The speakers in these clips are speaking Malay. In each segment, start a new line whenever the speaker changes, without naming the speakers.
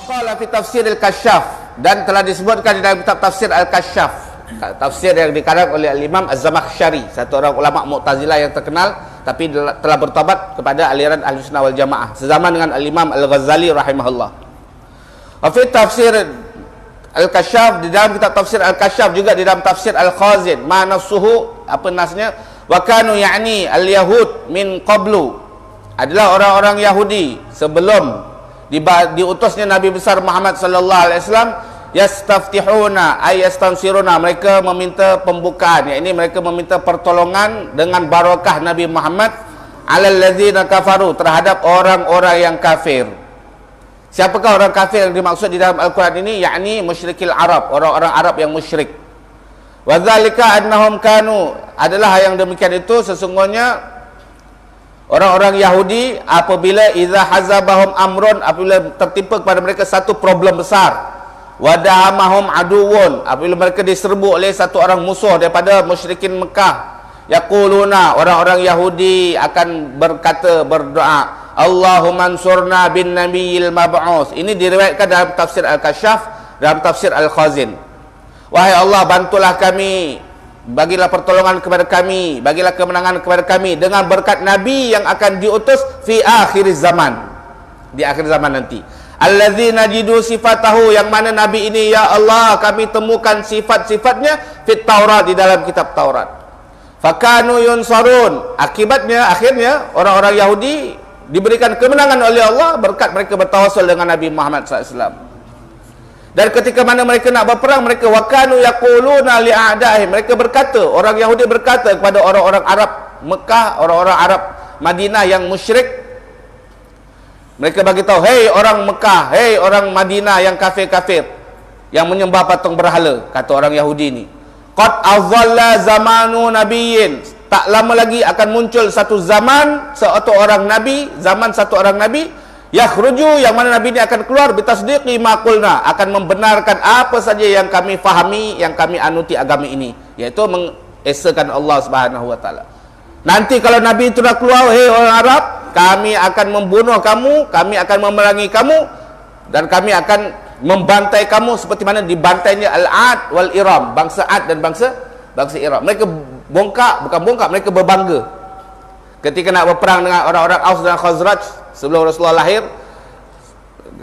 qala fi tafsir al-Kasyaf, dan telah disebutkan di dalam kitab tafsir al-Kasyaf, tafsir yang dikarang oleh Al-Imam Az-Zamakhsyari, satu orang ulama Mu'tazilah yang terkenal tapi telah bertobat kepada aliran Ahlussunnah wal Jamaah sezaman dengan Al-Imam Al-Ghazali rahimahullah. Wa fi tafsir al-Kasyaf, di dalam kitab tafsir al-Kasyaf, juga di dalam tafsir al-Khazin, ma nafsuhu, apa nasnya, wa kanu ya'ni al-yahud min qablu, adalah orang-orang Yahudi sebelum diutusnya Nabi besar Muhammad sallallahu alaihi wasallam, yastaftihuna ay yastansiruna, mereka meminta pembukaan, yakni mereka meminta pertolongan dengan barakah Nabi Muhammad, alal ladzina kafaru, terhadap orang-orang yang kafir. Siapakah orang kafir yang dimaksud di dalam Al-Quran ini? Yakni musyrikil Arab, orang-orang Arab yang musyrik. Wa dzalika annahum kanu, adalah yang demikian itu sesungguhnya orang-orang Yahudi apabila idza hazabahum amrun, apabila tertimpa kepada mereka satu problem besar, wada'amahum aduwun, apabila mereka diserbu oleh satu orang musuh daripada musyrikin Mekah, yaquluna, orang-orang Yahudi akan berkata, berdoa, Allahumma ansurna bin nabiyil mab'us. Ini diriwayatkan dalam tafsir al-Kasyaf, dalam tafsir al-Khazin. Wahai Allah, bantulah kami, bagilah pertolongan kepada kami, bagilah kemenangan kepada kami dengan berkat Nabi yang akan diutus fi akhir zaman, di akhir zaman nanti. Allazi najidu sifatahu, yang mana Nabi ini ya Allah kami temukan sifat-sifatnya fit Taurat, di dalam kitab Taurat. Fakanu yunsarun, akibatnya akhirnya orang-orang Yahudi diberikan kemenangan oleh Allah berkat mereka bertawassul dengan Nabi Muhammad SAW. Dan ketika mana mereka nak berperang, mereka wakanu yaquluna li a'daihim, mereka berkata, orang Yahudi berkata kepada orang-orang Arab Mekah, orang-orang Arab Madinah yang musyrik, mereka bagi tahu, hei orang Mekah, hei orang Madinah yang kafir-kafir, yang menyembah patung berhala, kata orang Yahudi ni, qad azalla zamanu nabiyyin, tak lama lagi akan muncul satu zaman, satu orang nabi, zaman satu orang nabi, yakhruju, yang mana nabi ini akan keluar, bitasdiqi ma qulna, akan membenarkan apa saja yang kami fahami, yang kami anuti agama ini, iaitu mengesakan Allah Subhanahu wa taala. Nanti kalau nabi itu dah keluar, hei orang Arab, kami akan membunuh kamu, kami akan memerangi kamu, dan kami akan membantai kamu seperti mana dibantainya Al-Ad wal Iram, bangsa Ad dan bangsa Iram. Mereka bukan bongkak, mereka berbangga ketika nak berperang dengan orang-orang Aus dan Khazraj. Sebelum Rasulullah lahir,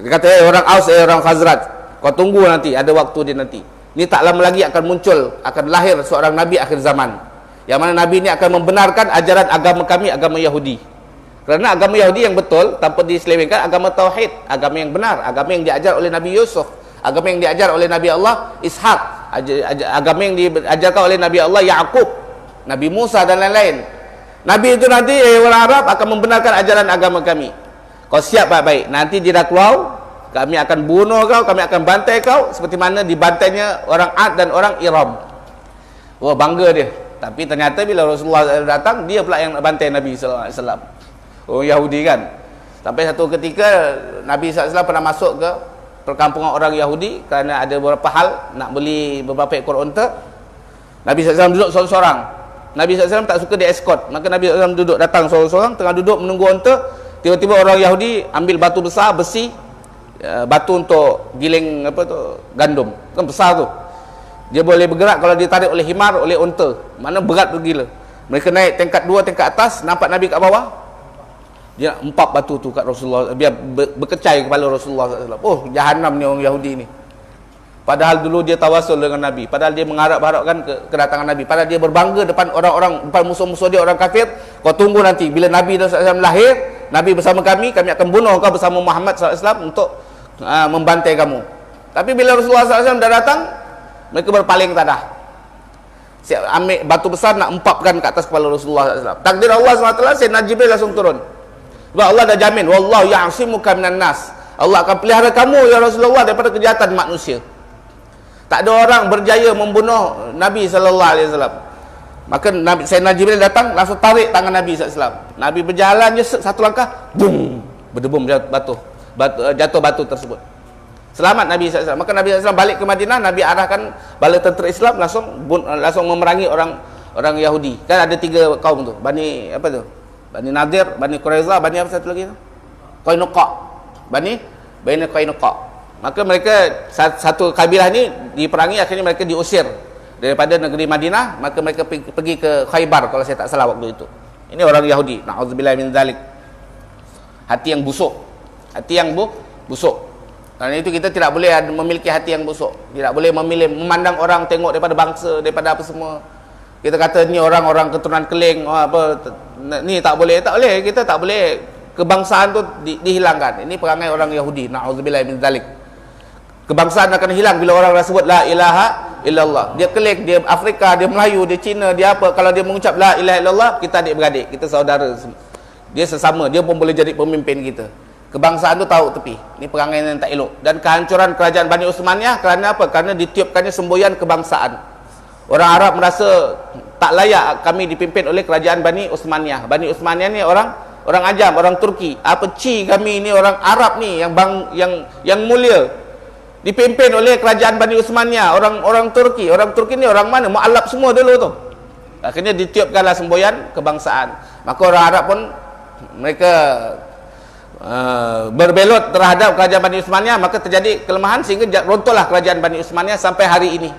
dia kata, orang Aus, orang Khazraj, kau tunggu nanti, ada waktu dia nanti. Ini tak lama lagi akan muncul, akan lahir seorang Nabi akhir zaman, yang mana Nabi ini akan membenarkan ajaran agama kami, agama Yahudi. Kerana agama Yahudi yang betul, tanpa diselewengkan, agama Tauhid, agama yang benar, agama yang diajar oleh Nabi Yusuf, agama yang diajar oleh Nabi Allah Ishak, agama yang diajarkan oleh Nabi Allah Ya'qub, Nabi Musa dan lain-lain. Nabi itu nanti, orang Arab akan membenarkan ajaran agama kami. Kau siap baik-baik, nanti dia dah keluar, kami akan bunuh kau, kami akan bantai kau seperti mana dibantainya orang Ad dan orang Iram. Wah, bangga dia. Tapi ternyata bila Rasulullah datang, dia pula yang nak bantai Nabi SAW. Orang Yahudi kan. Sampai satu ketika Nabi SAW pernah masuk ke perkampungan orang Yahudi kerana ada beberapa hal, nak beli beberapa ekor unta. Nabi SAW duduk seorang-seorang. Nabi SAW tak suka dia escort, maka Nabi SAW duduk, datang seorang-seorang, tengah duduk menunggu unta. Tiba-tiba orang Yahudi ambil batu besar, besi, batu untuk giling apa tu, gandum, kan besar tu. Dia boleh bergerak kalau ditarik oleh himar, oleh unta. Mana berat tu gila. Mereka naik tingkat 2, tingkat atas, nampak Nabi kat bawah. Dia empat batu tu kat Rasulullah, biar berkecai kepala Rasulullah SAW. Oh, jahanam ni orang Yahudi ni. Padahal dulu dia tawasul dengan Nabi, padahal dia mengharap-harapkan kedatangan Nabi, padahal dia berbangga depan orang-orang, depan musuh-musuh dia, orang kafir. Kau tunggu nanti, bila Nabi SAW lahir, Nabi bersama kami akan bunuh kau bersama Muhammad SAW untuk membantai kamu. Tapi bila Rasulullah SAW dah datang, mereka berpaling tadah. Siap ambil batu besar nak empapkan ke atas kepala Rasulullah SAW. Takdir Allah SWT, Sayyidina Jibril langsung turun. Sebab Allah dah jamin, wallahu ya'simuka minan nas. Allah akan pelihara kamu ya Rasulullah daripada kejahatan manusia. Tak ada orang berjaya membunuh Nabi SAW. Maka Sayyidina Jibril datang, langsung tarik tangan Nabi SAW. Nabi berjalan je satu langkah, boom, berdebum jatuh batu tersebut. Selamat Nabi SAW. Maka Nabi SAW balik ke Madinah, Nabi arahkan bala tentera Islam langsung memerangi orang Yahudi. Kan ada 3 kaum tu, Bani apa tu? Bani Nadir, Bani Quraiza, Bani apa satu lagi tu? Qainuqa. Bani Qainuqa. Maka mereka satu kabilah ni diperangi, akhirnya mereka diusir daripada negeri Madinah, maka mereka pergi ke Khaybar kalau saya tak salah waktu itu. Ini orang Yahudi, na'udzubillah min zalik. Hati yang busuk. Hati yang busuk. Karena itu kita tidak boleh memiliki hati yang busuk. Tidak boleh memandang orang tengok daripada bangsa, daripada apa semua. Kita kata ni orang-orang keturunan Keling, apa ni tak boleh. Tak boleh, kita tak boleh kebangsaan tu dihilangkan. Ini perangai orang Yahudi, na'udzubillah min zalik. Kebangsaan akan hilang bila orang dah sebut la ilaha illallah. Dia Keling, dia Afrika, dia Melayu, dia Cina, dia apa, kalau dia mengucap la ilaha illallah, kita adik-beradik, kita saudara semua. Dia sesama, dia pun boleh jadi pemimpin kita. Kebangsaan tu tahu tepi. Ini perangai yang tak elok. Dan kehancuran kerajaan Bani Uthmaniyah kerana apa? Kerana ditiupkannya semboyan kebangsaan. Orang Arab merasa tak layak kami dipimpin oleh kerajaan Bani Uthmaniyah. Bani Uthmaniyah ni orang ajam, orang Turki. Apa kami ni orang Arab ni yang mulia, dipimpin oleh kerajaan Bani Uthmaniyah, orang Turki. Orang Turki ni orang mana? Mu'allab semua dulu tu. Akhirnya ditiupkanlah semboyan kebangsaan. Maka orang Arab pun mereka berbelot terhadap kerajaan Bani Uthmaniyah, maka terjadi kelemahan sehingga runtuhlah kerajaan Bani Uthmaniyah sampai hari ini.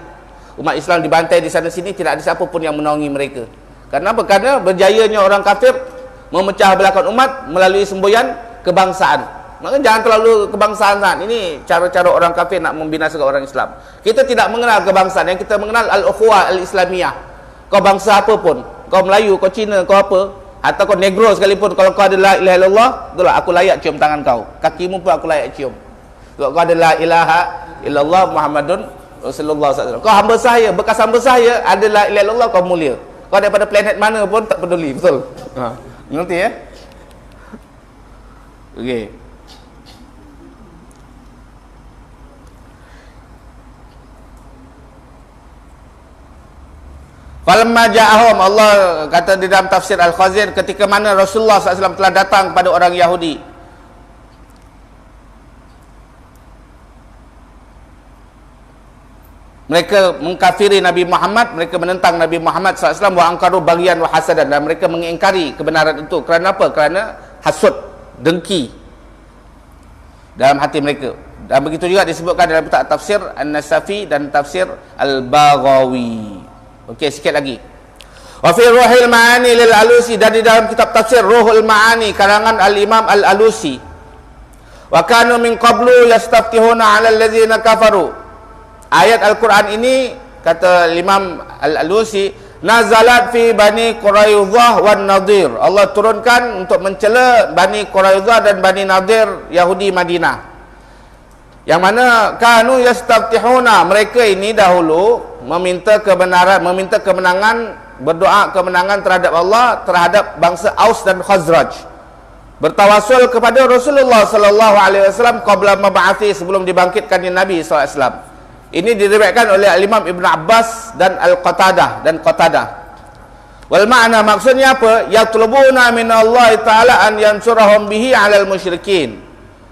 Umat Islam dibantai di sana sini, tidak ada siapa pun yang menaungi mereka. Karena apa? Karena berjayanya orang kafir memecah belahkan umat melalui semboyan kebangsaan. Maka jangan terlalu kebangsaan sangat. Ini cara-cara orang kafir nak membinasakan orang Islam. Kita tidak mengenal kebangsaan, yang kita mengenal al-ukhuwah al-islamiyah. Kau bangsa apa pun, kau Melayu, kau Cina, kau apa, atau kau negro sekalipun, kalau kau ada la ilaha illallah, itulah aku layak cium tangan kau. Kakimu pun aku layak cium. Kalau kau ada la ilaha illallah Muhammadun Rasulullah SAW, kau hamba saya, bekas hamba saya, ada la ilaha illallah, kau mulia. Kau daripada planet mana pun tak peduli. Betul? Ngerti ya? Okey. Falamma ja'ahum, Allah kata di dalam tafsir Al-Khazin, ketika mana Rasulullah SAW telah datang kepada orang Yahudi. Mereka mengkafiri Nabi Muhammad, mereka menentang Nabi Muhammad SAW, wa angkaru baghyan wa hasadan, dan mereka mengingkari kebenaran itu. Kerana apa? Kerana hasud, dengki dalam hati mereka. Dan begitu juga disebutkan dalam kitab tafsir An-Nasafi dan tafsir Al-Baghawi. Okey, sikit lagi. Wa fi Ruhul Ma'ani lil Alusi, dan di dalam kitab tafsir Ruhul Ma'ani karangan Al-Imam Al-Alusi, wa kanu min qablu yastaftihuna 'ala allazina kafaru. Ayat Al-Quran ini, kata Imam Al-Alusi, nazalat fi Bani Quraidah wan Nadir. Allah turunkan untuk mencela Bani Quraidah dan Bani Nadir, Yahudi Madinah. Yang mana kanu yastaftihuna, mereka ini dahulu meminta kebenaran, meminta kemenangan, berdoa kemenangan terhadap Allah terhadap bangsa Aus dan Khazraj. Bertawasul kepada Rasulullah sallallahu alaihi wasallam qabla mab'athi, sebelum dibangkitkannya Nabi sallallahu alaihi wasallam. Ini diriwayatkan oleh Imam Ibn Abbas dan Al-Qatadah dan Qatadah. Wal ma'na, maksudnya apa? Yatlubuna minallahi ta'ala an yansurahum bihi 'alal musyrikin.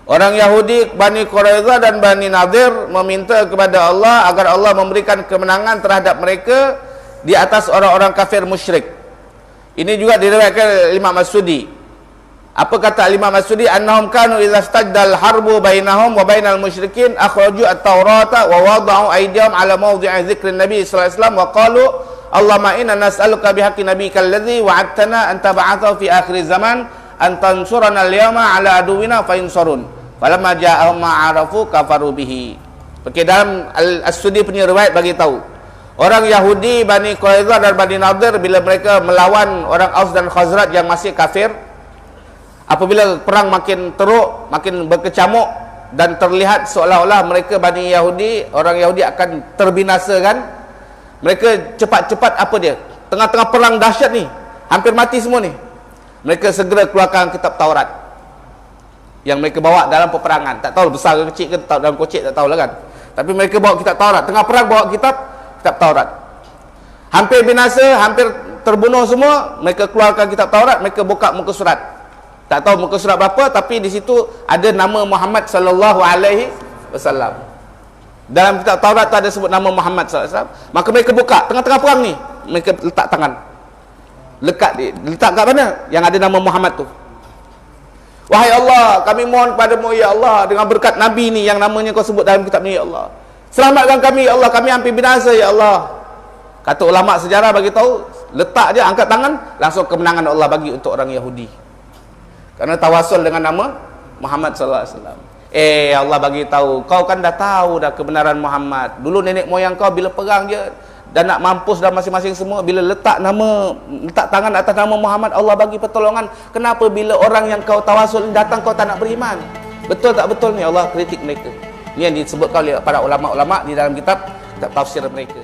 Orang Yahudi Bani Quraidah dan Bani Nadir meminta kepada Allah agar Allah memberikan kemenangan terhadap mereka di atas orang-orang kafir musyrik. Ini juga diriwayatkan Imam As-Sudi. Apa kata Imam As-Sudi? Annahum kanu idza stajdal harbu bainahum wa bainal musyrikin akhraju at-taurata wa wada'u aydihim ala mawdi'i dzikrin nabi sallallahu alaihi wasallam wa qalu Allahumma inna nas'aluka bihaqqi nabiyyikal ladzi wa'adtana an tab'athahu fi akhir zaman an tansurana al-yawma ala aduwina fa insurun. Falamma ja'ahum ma'arafu kafaru bihi. Okey, dalam As-Sudi punya riwayat bagi tahu, orang Yahudi Bani Quraidah dan Bani Nadir bila mereka melawan orang Aus dan Khazraj yang masih kafir, apabila perang makin teruk, makin berkecamuk dan terlihat seolah-olah mereka Bani Yahudi, orang Yahudi akan terbinasakan, mereka cepat-cepat apa dia? Tengah-tengah perang dahsyat ni, hampir mati semua ni, mereka segera keluarkan kitab Taurat yang mereka bawa dalam peperangan. Tak tahu besar ke kecil ke, dalam kocik tak tahulah kan. Tapi mereka bawa kitab Taurat, tengah perang bawa kitab Taurat. Hampir binasa, hampir terbunuh semua, mereka keluarkan kitab Taurat, mereka buka muka surat. Tak tahu muka surat berapa, tapi di situ ada nama Muhammad sallallahu alaihi wasallam. Dalam kitab Taurat tu ada sebut nama Muhammad sallallahu alaihi wasallam. Maka mereka buka tengah-tengah perang ni, mereka letak tangan. Letak kat mana? Yang ada nama Muhammad tu. Wahai Allah, kami mohon kepadamu ya Allah, dengan berkat Nabi ni yang namanya kau sebut dalam kitab ni ya Allah, selamatkan kami ya Allah, kami hampir binasa ya Allah. Kata ulama sejarah bagi tahu, letak dia angkat tangan, langsung kemenangan Allah bagi untuk orang Yahudi. Kerana tawasul dengan nama Muhammad sallallahu alaihi wasallam. Allah bagi tahu, kau kan dah tahu dah kebenaran Muhammad. Dulu nenek moyang kau bila perang je dan nak mampus dah masing-masing semua, bila letak tangan atas nama Muhammad, Allah bagi pertolongan. Kenapa bila orang yang kau tawasul ni datang kau tak nak beriman? Betul tak betul ni? Allah kritik mereka. Ini yang disebutkan oleh para ulama-ulama di dalam kitab tafsir mereka.